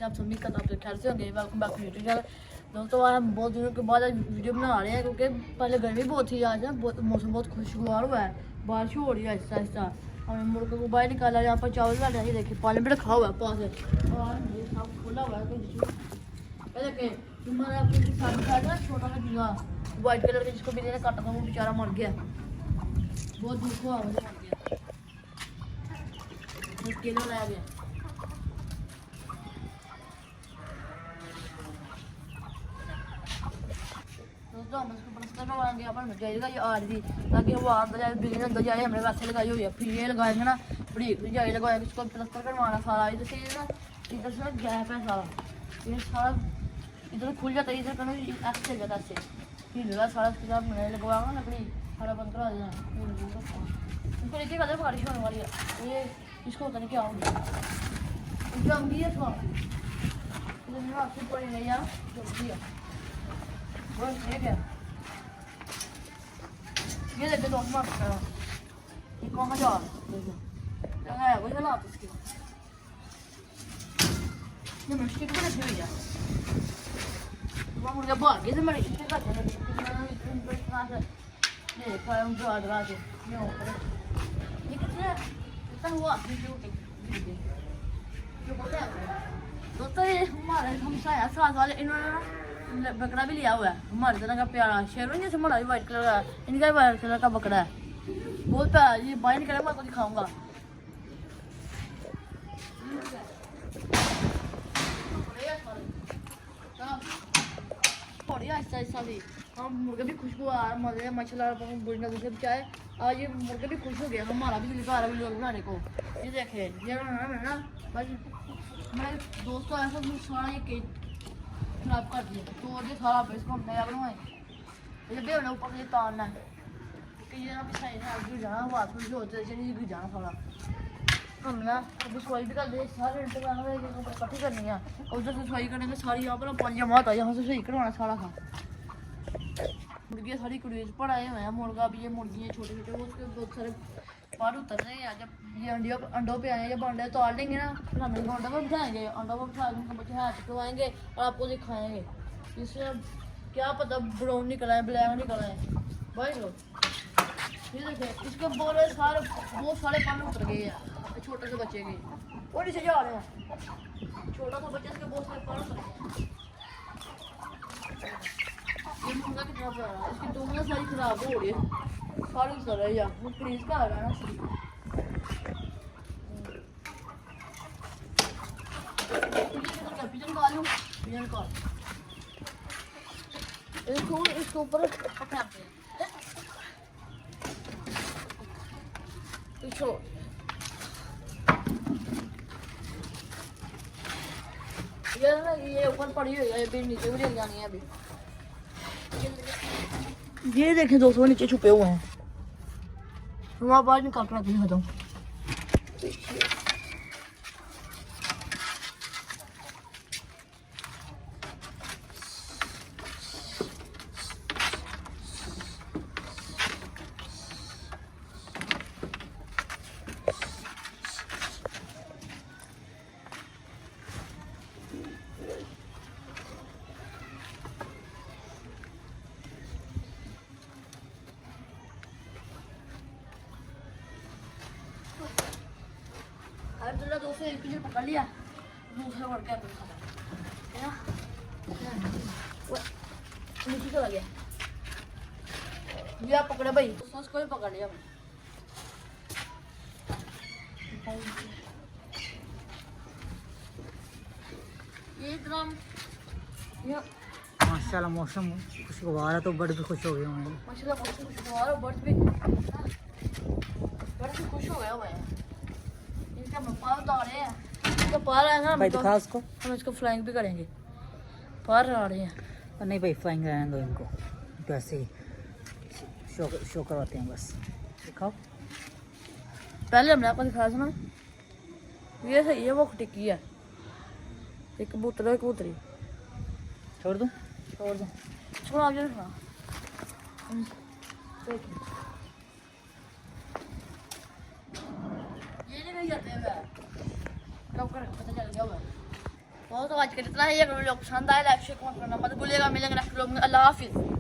कैसे आप सभी का आप ख्याल से होंगे। Welcome back to YouTube channel. दोस्तों आज हम बहुत दिनों के बाद वीडियो बना रहे हैं क्योंकि पहले गर्मी बहुत थी, आज ना बहुत मौसम बहुत खुशगवार हुआ है, बारिश हो रही है आहिस्ता आहिस्ता। हमने मुर्गे को बाहर निकाला, यहाँ पर चावल डाले हैं, देखिए पानी भी रखा हुआ है पास है और ये सब खोला हुआ है। देखिए तुम्हारा सामने खाया था छोटा सा चूहा व्हाइट कलर का, जिसको बिल्ली ने काटा था, वो बेचारा मर गया, बहुत दुख हुआ, मर गया, केला लाया गया। दोस्तों हम इसको प्लास्टर करवाएंगे, यहाँ पर मिल जाएगा ये आ रही थी ताकि वो अंदर जाए, बिजली अंदर जाए, हमने वैसे लगाई हुई है, फिर ये लगाएंगे ना बड़ी जाए लगाएंगे, इसको प्लास्टर करवाना सारा। इधर से ना इधर से गैप है सारा, ये सारा इधर खुल जाता है, इधर करना ऐसे चल जाता है, ऐसे फिर लगा सारा इसके साथ मैंने लगवाऊंगा लकड़ी सारा बंद करा देना। इसको नीचे कलर बारिश होने वाली है, ये इसको होता नहीं क्या होगी जमगी है थोड़ा इधर आपसे पड़ी नहीं यार जमगी है बस ठीक है। ये देखते दोस्त मार ये कहाँ जा देखो है वही हालात इसके, ये मुश्किल भी रखी हुई है वहाँ मुर्गा भाग गए थे मेरे इतने करते हैं ये खाया उनको आदरा के ये ऊपर ये कितने इतना हुआ जो बोलते हैं दोस्तों। ये हमारे हमसाया साथ वाले इन्होंने ना बकरा भी लिया हुआ है, हमारे तरह का प्यारा शेर जैसे हमारा भी व्हाइट कलर का, इनका भी व्हाइट कलर का बकरा है, बहुत प्यारा। ये बाहर निकला मैं आपको दिखाऊंगा। ऐसा ऐसा भी हम मुर्गे भी खुशबू आ मजे मछला बुझना दूसरे चाहे आज ये मुर्गे भी खुश हो गया, हमारा भी दिल का वीडियो बनाने को। ये देखे ये ना बस मेरे दोस्तों ऐसा सारा ये केक खराब कर दिया तो ये सारा इसको हम नया बनवाएंगे। ये भी हमने ऊपर से तारना है कि ये ना सही ना गिर जाना, वो आसपास जो होते हैं गिर जाना सारा। हम ना अभी सफाई भी कर दे सारे इकट्ठी करनी है और उधर से सफाई करेंगे सारी, यहाँ पर पानी जमा होता है, यहाँ से सही करवाना सारा था। मुर्गियाँ सारी कुड़ीज पड़ाए हुए हैं, मुर्गा भी ये मुर्गियाँ छोटे छोटे वो उसके बहुत सारे बाहर उतर रहे हैं। जब ये अंडों पे आए जब अंडे तोड़ लेंगे ना फिर हम इनको अंडों पर बिठाएंगे, अंडों पर बिठा उनके बच्चे हाथ करवाएंगे और आपको दिखाएंगे। इससे क्या पता ब्राउन निकला है ब्लैक निकला है भाई लोग। ये देखिए इसके बोले सारे बहुत सारे पानी उतर गए हैं छोटे से बच्चे के, वो नीचे जा रहे हैं छोटा सा बच्चा, इसके बहुत सारे पानी उतर गए। ये मुर्गा कितना प्यारा है, इसकी दुनिया सारी खराब हो रही है, सारी उतर रही है, वो प्लीज का आ रहा है ना पिजन काट लूँ पिजन काट इसके ऊपर ये ऊपर पड़ी हुई है, अभी नीचे भी ले जानी है। अभी ये देखें दोस्तों नीचे छुपे हुए हैं, वहाँ बाद में काटना दिखाता हूँ। अब्दुल्ला दोस्तों एक पिजन पकड़ लिया, दूसरा बढ़ गया है ना नीचे चला गया। ये आप पकड़े भाई उसको भी पकड़ लिया। ये इतना माशाल्लाह मौसम खुशगवार है तो बर्ड भी खुश हो गए होंगे। माशाल्लाह मौसम खुशगवार है, बर्ड भी खुश हो गया हुआ है। इनका पार उतार रहे हैं, इसका पार है ना भाई दिखा उसको, हम इसको फ्लाइंग भी करेंगे, पार आ रहे हैं। और नहीं भाई फ्लाइंग रहने दो इनको, वैसे ही शो करवाते हैं बस। दिखाओ पहले हमने आपको दिखाया था ना, ये सही है, वो टिक्की है, एक कबूतर है कबूतरी। छोड़ दूँ छोड़ दो छोड़ आप जरा ये नहीं जाते हैं कब कर पता चल गया हुआ बहुत आज के इतना ही, अगर वीडियो पसंद आए लाइक शेयर कमेंट करना मत भूलिएगा। मिलेंगे नेक्स्ट वीडियो में। अल्लाह हाफिज़।